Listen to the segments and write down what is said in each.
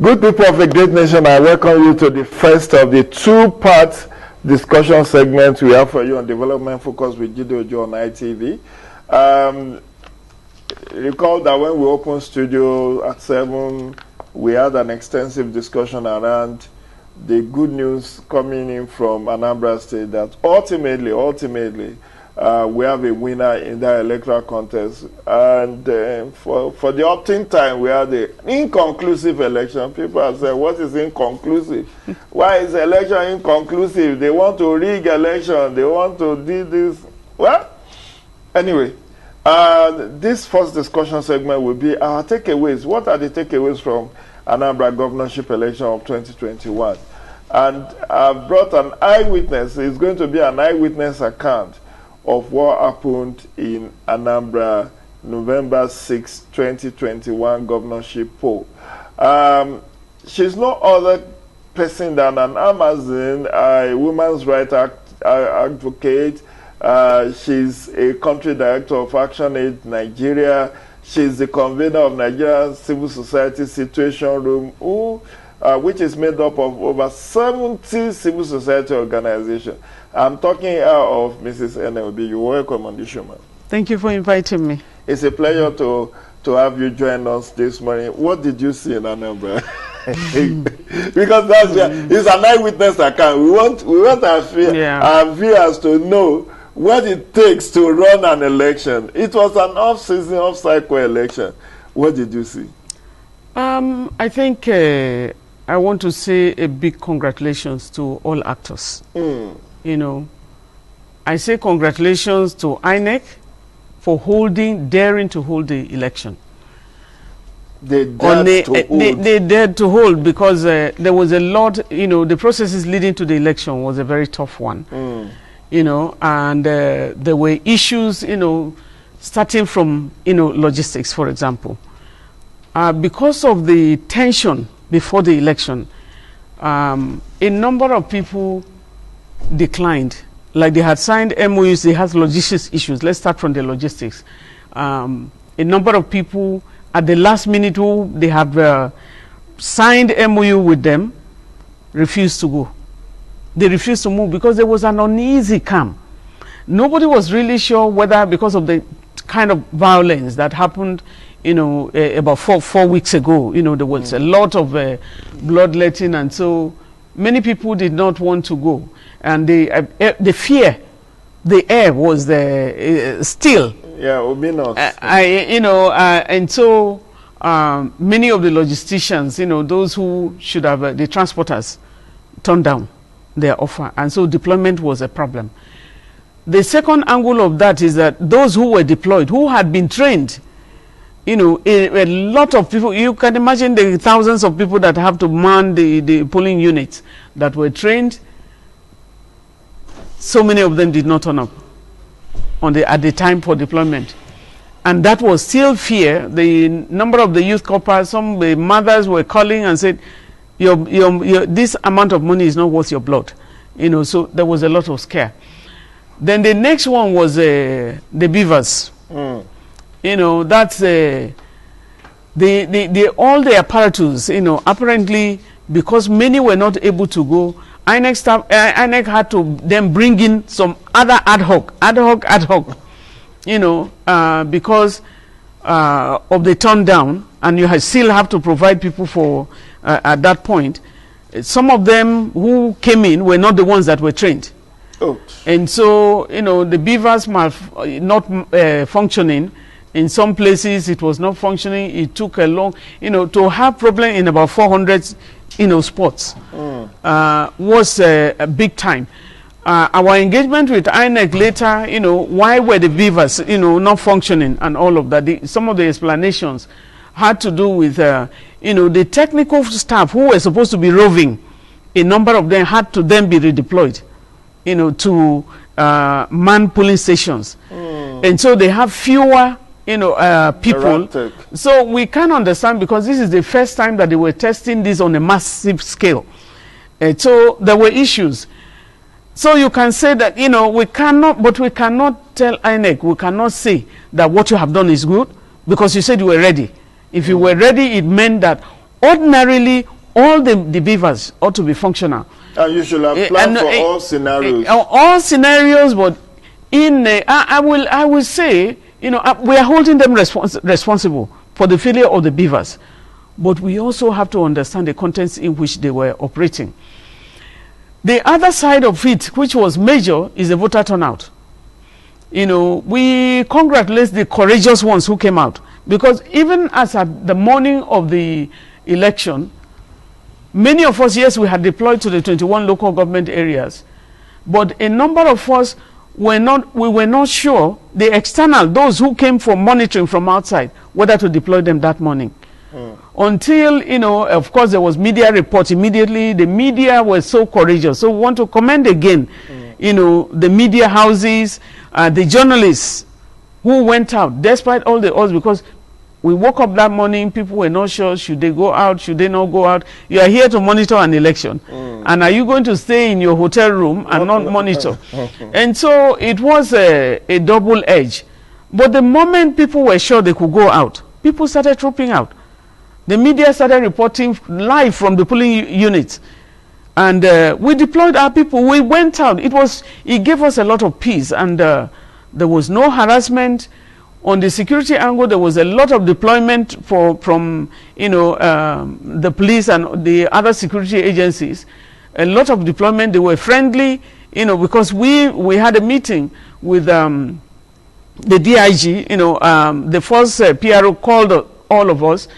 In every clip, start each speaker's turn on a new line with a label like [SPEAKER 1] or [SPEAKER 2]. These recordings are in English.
[SPEAKER 1] Good people of the great nation, I welcome you to the first of the two-part discussion segments we have for you on Development Focus with Jide Ojo on ITV. Recall that when we opened studio at 7, we had an extensive discussion around the good news coming in from Anambra State that ultimately, we have a winner in that electoral contest. And for the opting time, we had an inconclusive election. People have said, what is inconclusive? Why is the election inconclusive? They want to rig election. They want to do this. Well, anyway, this first discussion segment will be our takeaways. What are the takeaways from Anambra governorship election of 2021? And I've brought an eyewitness. It's going to be an eyewitness account of what happened in Anambra, November 6, 2021 governorship poll. She's no other person than an Amazon, a women's rights advocate. She's a country director of ActionAid Nigeria. She's the convener of Nigerian Civil Society Situation Room, which is made up of over 70 civil society organizations. I'm talking of Mrs. NLB. You're welcome on the show, ma'am.
[SPEAKER 2] Thank you for inviting me.
[SPEAKER 1] It's a pleasure to have you join us this morning. What did you see in Anambra? Because it's an eyewitness account. We want our viewers to know what it takes to run an election. It was an off-season, off-cycle election. What did you see?
[SPEAKER 2] I think I want to say a big congratulations to all actors. You know, I say congratulations to INEC for daring to hold the election.
[SPEAKER 1] They dared
[SPEAKER 2] to hold because there was a lot, the processes leading to the election was a very tough one. And there were issues, starting from, logistics, for example. Because of the tension before the election, a number of people declined. Like they had signed MOUs, they had logistics issues. Let's start from the logistics. A number of people at the last minute who they have signed MOU with them refused to go. They refused to move because there was an uneasy calm. Nobody was really sure whether because of the kind of violence that happened about four weeks ago, there was a lot of bloodletting, and so many people did not want to go. And the fear, the air was still.
[SPEAKER 1] Yeah, ominous.
[SPEAKER 2] And so many of the logisticians, those who should have, the transporters, turned down their offer. And so deployment was a problem. The second angle of that is that those who were deployed, who had been trained, a lot of people, you can imagine the thousands of people that have to man the polling units that were trained. So many of them did not turn up at the time for deployment. And that was still fear. The number of the youth corps, some the mothers were calling and said, this amount of money is not worth your blood. So there was a lot of scare. Then the next one was the beavers. That's all the apparatus, apparently because many were not able to go, INEC had to then bring in some other ad hoc, because of the turn down, and you still have to provide people for, at that point. Some of them who came in were not the ones that were trained.
[SPEAKER 1] Oh.
[SPEAKER 2] And so, the beavers not functioning. In some places it was not functioning. It took a long, to have problem in about 400, spots was a big time. Our engagement with INEC later, why were the beavers, not functioning and all of that. Some of the explanations had to do with, the technical staff who were supposed to be roving. A number of them had to then be redeployed, to man polling stations. And so they have fewer people. So we can understand, because this is the first time that they were testing this on a massive scale. So there were issues. So you can say that, we cannot tell INEC, we cannot say that what you have done is good, because you said you were ready. If you were ready, it meant that ordinarily all the beavers ought to be functional.
[SPEAKER 1] And you should have planned for all scenarios.
[SPEAKER 2] All scenarios, but I will say, we are holding them responsible for the failure of the beavers. But we also have to understand the contexts in which they were operating. The other side of it, which was major, is the voter turnout. We congratulate the courageous ones who came out, because even as at the morning of the election, many of us, yes, we had deployed to the 21 local government areas, but a number of us we were not sure, the external, those who came for monitoring from outside, whether to deploy them that morning. Until, of course, there was media report immediately. The media was so courageous. So we want to commend again, the media houses, the journalists who went out, despite all the odds, because we woke up that morning, people were not sure, should they go out, should they not go out. You are here to monitor an election. And are you going to stay in your hotel room and not monitor? And so it was a double edge. But the moment people were sure they could go out, people started trooping out. The media started reporting live from the polling units. And we deployed our people. We went out. It gave us a lot of peace. And there was no harassment. On the security angle, there was a lot of deployment from the police and the other security agencies. A lot of deployment. They were friendly, because we had a meeting with the DIG. The first PRO called all of us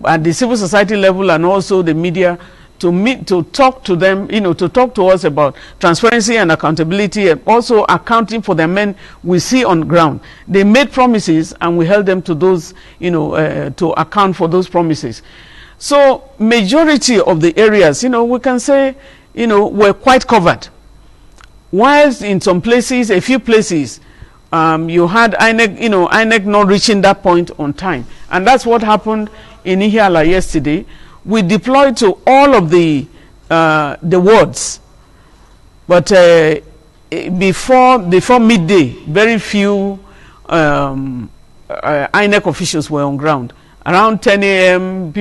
[SPEAKER 2] at the civil society level and also the media to meet, to talk to them, to talk to us about transparency and accountability, and also accounting for the men we see on ground. They made promises and we held them to those, to account for those promises. So majority of the areas, we can say, were quite covered. Whilst in some places, a few places, you had INEC not reaching that point on time. And that's what happened in Ihiala yesterday. We deployed to all of the wards, but before midday, very few INEC officials were on ground. Around 10 a.m.,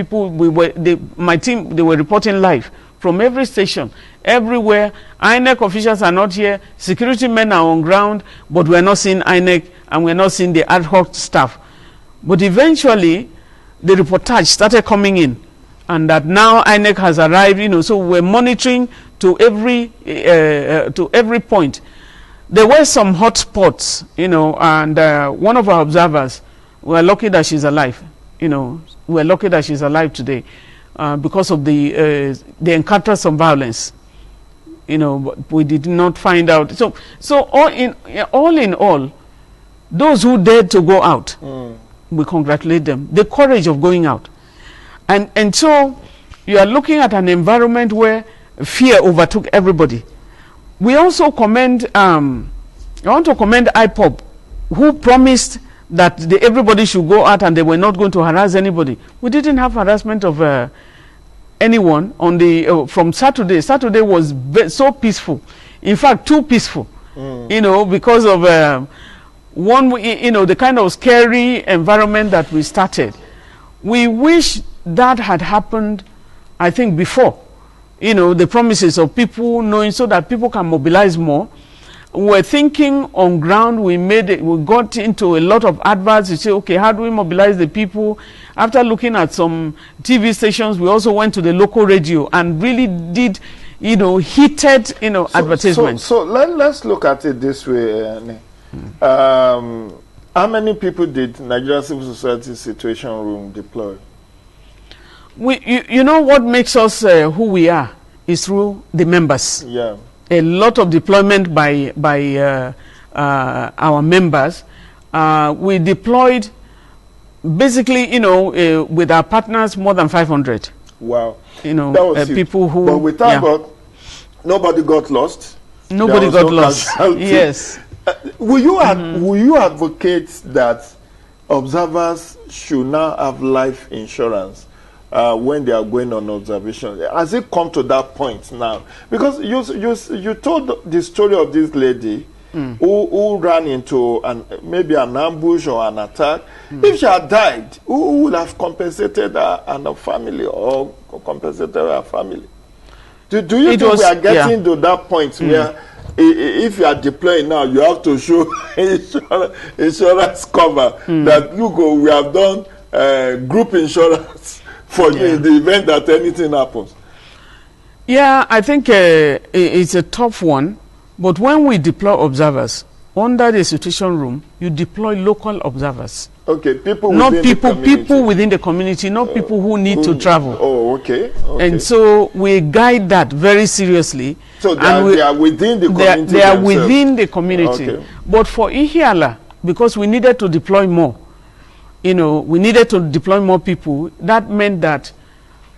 [SPEAKER 2] my team, they were reporting live from every station, everywhere. INEC officials are not here. Security men are on ground, but we're not seeing INEC and we're not seeing the ad hoc staff. But eventually, the reportage started coming in, and that now INEC has arrived, so we're monitoring to every point. There were some hot spots, and one of our observers, we're lucky that she's alive, we're lucky that she's alive today because of the encounter some violence, but we did not find out. So all in all, those who dared to go out, we congratulate them. The courage of going out. And so you are looking at an environment where fear overtook everybody. We also commend, I want to commend IPOB, who promised that everybody should go out and they were not going to harass anybody. We didn't have harassment of anyone on from Saturday. Saturday was so peaceful. In fact, too peaceful, because of the kind of scary environment that we started. We wish that had happened, I think, before. The promises of people knowing, so that people can mobilize more. We're thinking on ground. We got into a lot of adverts to say, okay, how do we mobilize the people? After looking at some TV stations, we also went to the local radio and really did, heated, advertisements.
[SPEAKER 1] So let's look at it this way. How many people did Nigeria Civil Society Situation Room deploy?
[SPEAKER 2] What makes us who we are is through the members.
[SPEAKER 1] Yeah.
[SPEAKER 2] A lot of deployment by our members. We deployed basically, with our partners, more than 500.
[SPEAKER 1] Wow. That was
[SPEAKER 2] people who.
[SPEAKER 1] But we talk about nobody got lost.
[SPEAKER 2] Nobody got lost. Yes.
[SPEAKER 1] Will you advocate that observers should now have life insurance when they are going on observation? Has it come to that point now? Because you told the story of this lady who ran into maybe an ambush or an attack, if she had died, who would have compensated her and her family, or compensated her family? Do you think we are getting to that point where if you are deploying now, you have to show insurance cover that we have done group insurance for you in the event that anything happens?
[SPEAKER 2] Yeah, I think it's a tough one. But when we deploy observers under the situation room, you deploy local observers.
[SPEAKER 1] Okay, people
[SPEAKER 2] within the community, not people who need to travel.
[SPEAKER 1] Oh, okay.
[SPEAKER 2] And so we guide that very seriously.
[SPEAKER 1] So they are within the community.
[SPEAKER 2] They are within the community. Okay. But for Ihiala, because we needed to deploy more, we needed to deploy more people. That meant that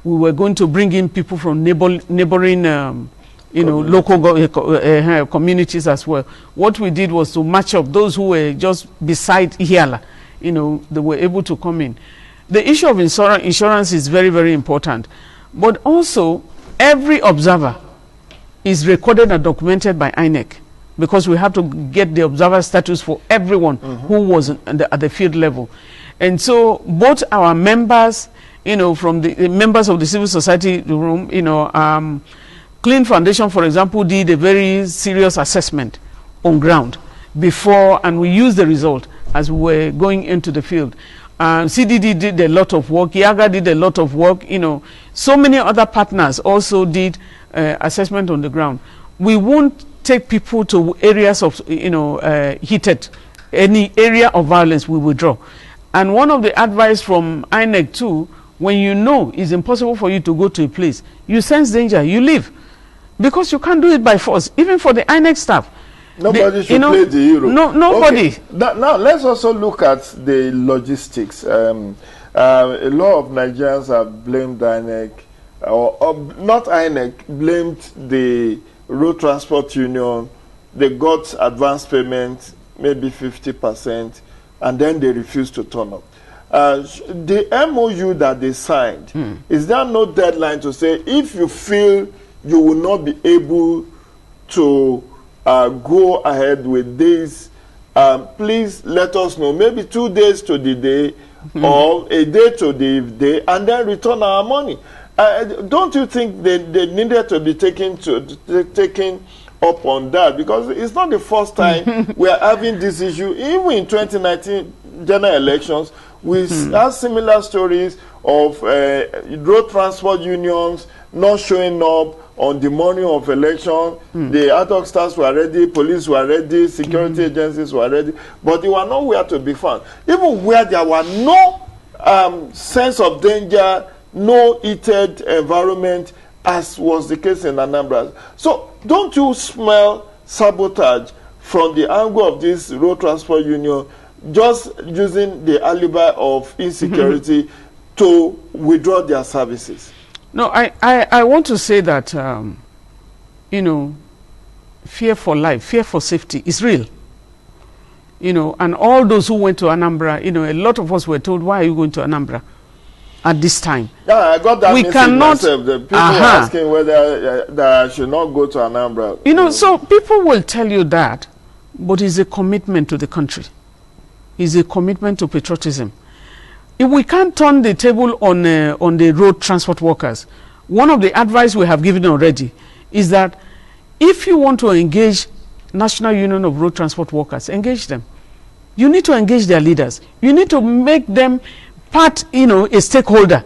[SPEAKER 2] we were going to bring in people from neighboring local communities as well. What we did was to match up those who were just beside Ihiala. They were able to come in. The issue of insurance is very, very important. But also, every observer is recorded and documented by INEC, because we have to get the observer status for everyone who was at the field level. And so both our members, from the members of the civil society room, Clean Foundation, for example, did a very serious assessment on ground before, and we used the result as we were going into the field. CDD did a lot of work. Yaga did a lot of work. So many other partners also did assessment on the ground. We won't take people to areas of, heated, any area of violence. We withdraw. And one of the advice from INEC too, when it's impossible for you to go to a place, you sense danger, you leave. Because you can't do it by force, even for the INEC staff.
[SPEAKER 1] Nobody should play the hero.
[SPEAKER 2] No, nobody.
[SPEAKER 1] Okay. Now, let's also look at the logistics. A lot of Nigerians have blamed INEC, or not INEC, blamed the Road Transport Union. They got advance payment, maybe 50%, and then they refused to turn up. The MOU that they signed, is there no deadline to say, if you feel you will not be able to go ahead with this, please let us know, maybe 2 days to the day or a day to the day, and then return our money? Don't you think they needed to be taken up on that? Because it's not the first time we are having this issue. Even in 2019 general elections, we have similar stories of road transport unions not showing up on the morning of election. The ad hoc staffs were ready, police were ready, security agencies were ready, but they were nowhere to be found. Even where there were no sense of danger, no heated environment, as was the case in Anambra. So don't you smell sabotage from the angle of this road transport union, just using the alibi of insecurity to withdraw their services?
[SPEAKER 2] No, I want to say that, fear for life, fear for safety is real. And all those who went to Anambra, a lot of us were told, why are you going to Anambra at this time?
[SPEAKER 1] Yeah, I got that message myself. The people were asking whether that I should not go to Anambra.
[SPEAKER 2] So people will tell you that, but it's a commitment to the country. It's a commitment to patriotism. If we can't turn the table on the road transport workers, one of the advice we have given already is that if you want to engage National Union of Road Transport Workers, engage them. You need to engage their leaders. You need to make them part, a stakeholder,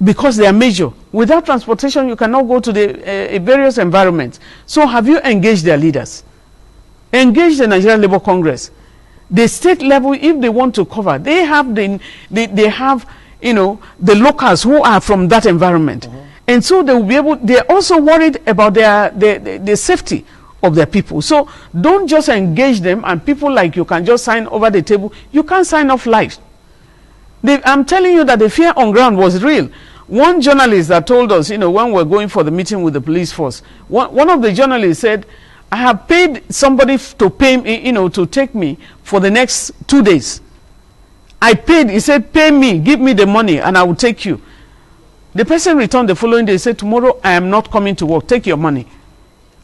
[SPEAKER 2] because they are major. Without transportation, you cannot go to the various environments. So have you engaged their leaders? Engage the Nigerian Labour Congress. The state level, if they want to cover, they have the locals who are from that environment, and so they will be able. They are also worried about the safety of their people. So don't just engage them, and people like you can just sign over the table. You can't sign off life. I'm telling you that the fear on ground was real. One journalist that told us, when we're going for the meeting with the police force, one of the journalists said, I have paid somebody to pay me, to take me for the next 2 days. I paid, he said, pay me, give me the money, and I will take you. The person returned the following day, said, tomorrow I am not coming to work, take your money.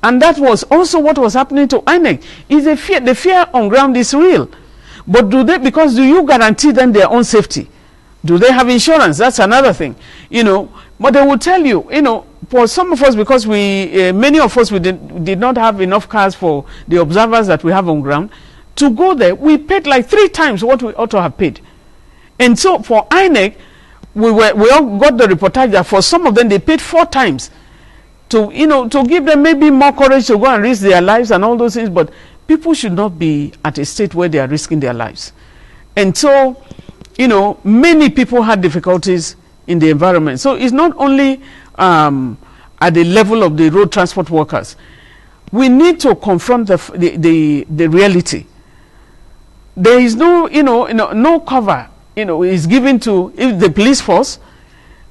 [SPEAKER 2] And that was also what was happening to INEC. Is the fear on ground is real. But do you guarantee them their own safety? Do they have insurance? That's another thing, But they will tell you, for some of us, because many of us, we did not have enough cars for the observers that we have on ground, to go there, we paid like 3 times what we ought to have paid. And so for INEC, we all got the reportage that for some of them, they paid 4 times to give them maybe more courage to go and risk their lives and all those things. But people should not be at a state where they are risking their lives. And so, many people had difficulties in the environment. So it's not only at the level of the road transport workers. We need to confront the reality. There is no cover, is given to the police force.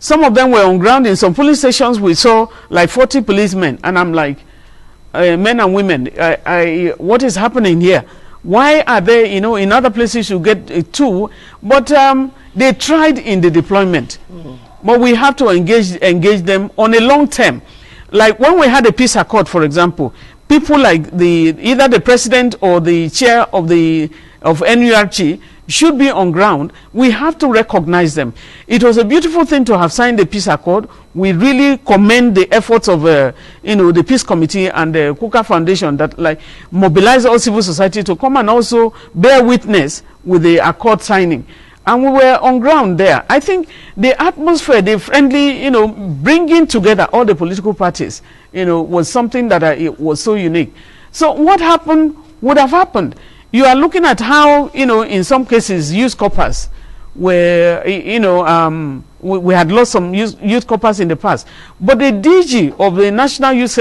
[SPEAKER 2] Some of them were on ground. In some police stations, we saw like 40 policemen. And I'm like, men and women, what is happening here? Why are they, in other places you get 2, but they tried in the deployment. But we have to engage them on a long term. Like when we had a peace accord, for example, people like either the president or the chair of NURC should be on ground. We have to recognize them. It was a beautiful thing to have signed the peace accord. We really commend the efforts of the Peace Committee and the Kuka Foundation that mobilize all civil society to come and also bear witness with the accord signing. And we were on ground there. I think the atmosphere, the friendly, bringing together all the political parties, was something that it was so unique. So what happened would have happened. You are looking at how, in some cases, youth corpers were, we had lost some youth corpers in the past. But the DG of the National Youth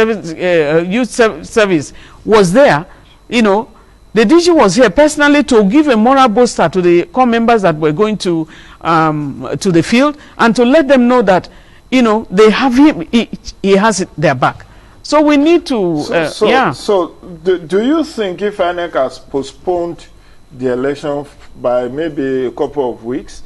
[SPEAKER 2] Service was there, The DG was here personally to give a moral booster to the corps members that were going to the field and to let them know that, they have him, he has their back. So we need to,
[SPEAKER 1] So do you think if INEC has postponed the election by maybe a couple of weeks,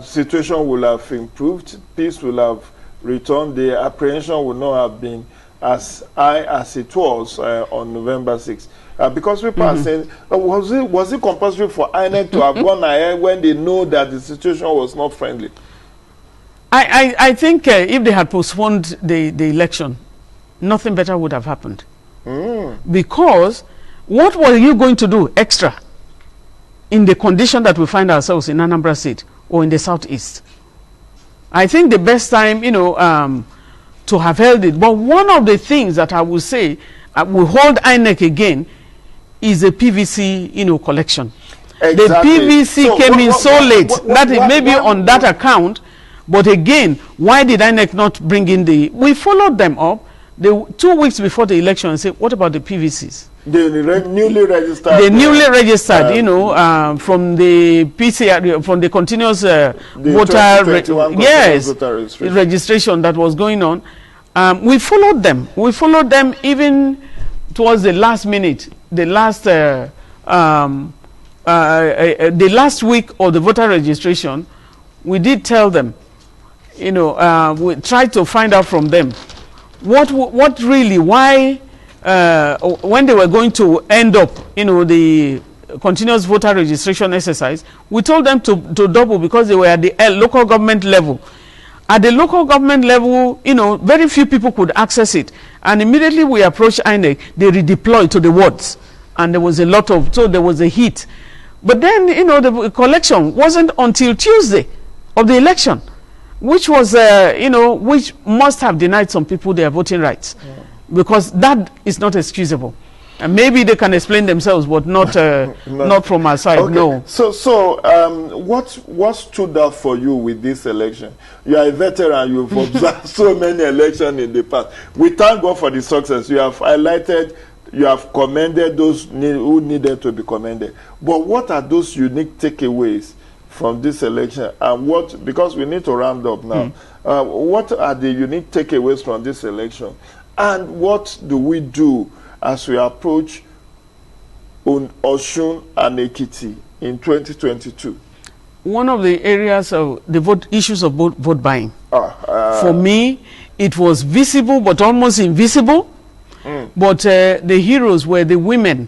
[SPEAKER 1] situation will have improved, peace will have returned, the apprehension will not have been as high as it was on November 6th? Because people are saying, was it compulsory for INEC to have gone ahead when they know that the situation was not friendly?
[SPEAKER 2] I think if they had postponed the election, nothing better would have happened. Because what were you going to do extra in the condition that we find ourselves in Anambra State or in the Southeast? I think the best time, to have held it. But one of the things that I would say will hold INEC again is the PVC, collection. Exactly. The PVC came in so late that it may be on that account. But again, why did INEC not bring in we followed them up 2 weeks before the election and say, what about the PVCs?
[SPEAKER 1] The newly registered.
[SPEAKER 2] The newly registered, from the PCR, from the continuous voter registration that was going on. We followed them. We followed them even towards the last minute, the last week of the voter registration. We did tell them, we tried to find out from them what really, why, when they were going to end up, the continuous voter registration exercise, we told them to double because they were at the local government level. At the local government level, very few people could access it. And immediately we approached INEC, they redeployed to the wards. And there was so there was a heat. But then, the collection wasn't until Tuesday of the election, which was, which must have denied some people their voting rights. Yeah. Because that is not excusable. And maybe they can explain themselves, but not not from our side. Okay. No.
[SPEAKER 1] So what stood out for you with this election? You are a veteran. You've observed so many elections in the past. We thank God for the success. You have highlighted, you have commended those who needed to be commended. But what are those unique takeaways from this election? And because we need to round up now, what are the unique takeaways from this election? And what do we do as we approach Osun and Ekiti in 2022?
[SPEAKER 2] One of the areas of the issues of vote buying. For me, it was visible but almost invisible But the heroes were the women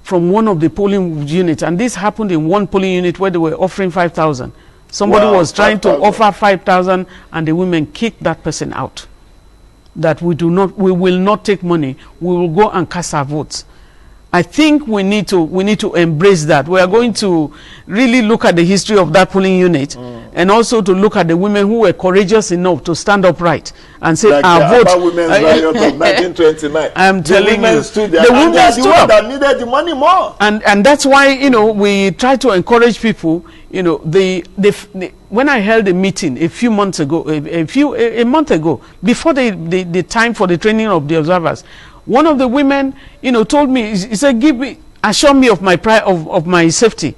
[SPEAKER 2] from one of the polling units, and this happened in one polling unit where they were offering 5,000. Somebody was trying to offer 5,000, and the women kicked that person out. That we will not take money. We will go and cast our votes. I think we need to embrace that. We are going to really look at the history of that polling unit, and also to look at the women who were courageous enough to stand upright and say,
[SPEAKER 1] like
[SPEAKER 2] our vote.
[SPEAKER 1] The women's riot of 1929.
[SPEAKER 2] I'm telling you,
[SPEAKER 1] the women stood up. That needed the money more.
[SPEAKER 2] And that's why, you know, we try to encourage people. You know, when I held a meeting a few months ago, a month ago, before the time for the training of the observers, one of the women, you know, told me, he said, assure me of my pride, of my safety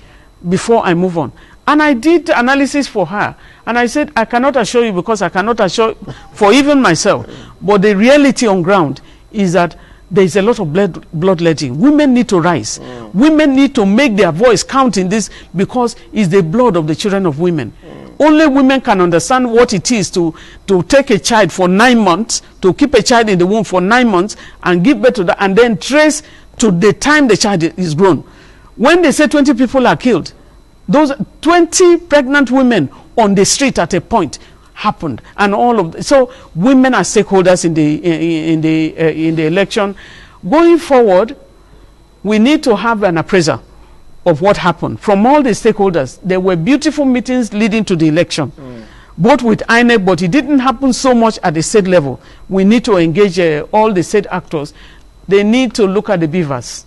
[SPEAKER 2] before I move on. And I did analysis for her. And I said, I cannot assure you because I cannot assure for even myself. But the reality on ground is that there is a lot of bloodletting. Women need to rise. Women need to make their voice count in this, because it's the blood of the children of women. Only women can understand what it is to take a child for 9 months, to keep a child in the womb for 9 months and give birth to that, and then trace to the time the child is grown. When they say 20 people are killed, those 20 pregnant women on the street at a point happened, and all of so women are stakeholders in the election. Going forward, we need to have an appraisal of what happened from all the stakeholders. There were beautiful meetings leading to the election, both with INEC, but it didn't happen so much at the state level. We need to engage all the state actors. They need to look at the beavers.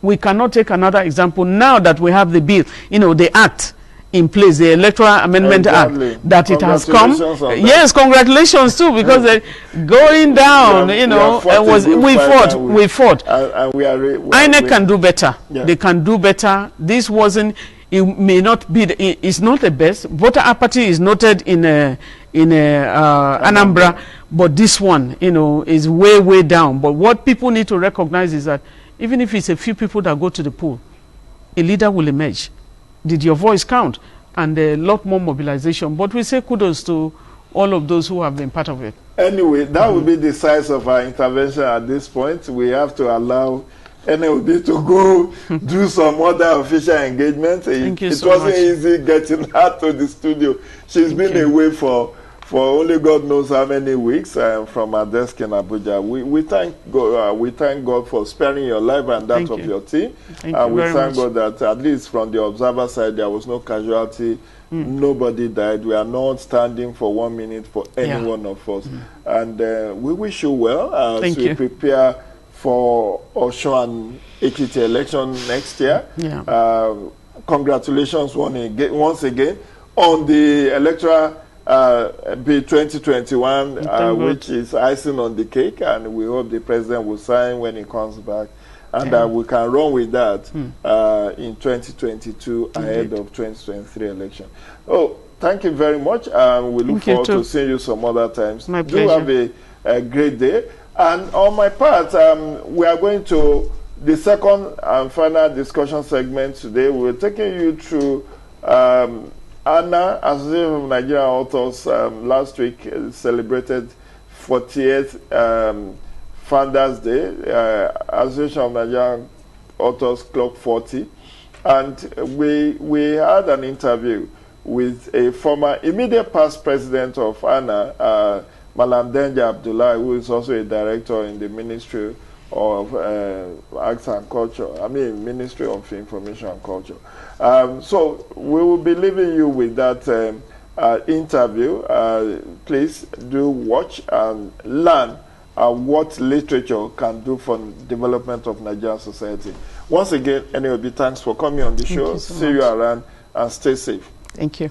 [SPEAKER 2] We cannot take another example now that we have the bill, you know, the act in place, the Electoral Amendment Act, that it has come. Yes, congratulations too, because they're going down, you know, we fought.
[SPEAKER 1] And we are
[SPEAKER 2] INEC can do better. Yeah. They can do better. This wasn't, it may not be, it's not the best. Voter apathy is noted in Anambra, but this one, you know, is way, way down. But what people need to recognize is that even if it's a few people that go to the poll, a leader will emerge. Did your voice count? And a lot more mobilization. But we say kudos to all of those who have been part of it.
[SPEAKER 1] Anyway, that will be the size of our intervention at this point. We have to allow NLD to go do some other official engagement.
[SPEAKER 2] Thank you
[SPEAKER 1] it
[SPEAKER 2] so
[SPEAKER 1] wasn't
[SPEAKER 2] much.
[SPEAKER 1] easy getting her to the studio. She's been away for only God knows how many weeks from our desk in Abuja. We thank God. We thank God for sparing your life and that of your team. And we thank God that at least from the observer side there was no casualty. Nobody died. We are not standing for 1 minute for any one of us. And we wish you well as we prepare for Osun and Ekiti election next year. Congratulations once again on the electoral Bill 2021, which is icing on the cake, and we hope the president will sign when he comes back, and we can run with that in 2022 ahead of 2023 election. Oh, thank you very much, and we look forward to seeing you some other times.
[SPEAKER 2] My pleasure.
[SPEAKER 1] Do have a great day. And on my part, we are going to the second and final discussion segment today. We're taking you through ANA, Association of Nigerian Authors, last week celebrated 40th Founders Day. Association of Nigerian Authors clocked 40. And we had an interview with a former immediate past president of ANA, Malam Denja Abdullah, who is also a director in the Ministry of Arts and Culture, Ministry of Information and Culture. So we will be leaving you with that interview. Please do watch and learn what literature can do for the development of Nigerian society. Once again, anyway, thanks for coming on the show. See you around and stay safe.
[SPEAKER 2] Thank you.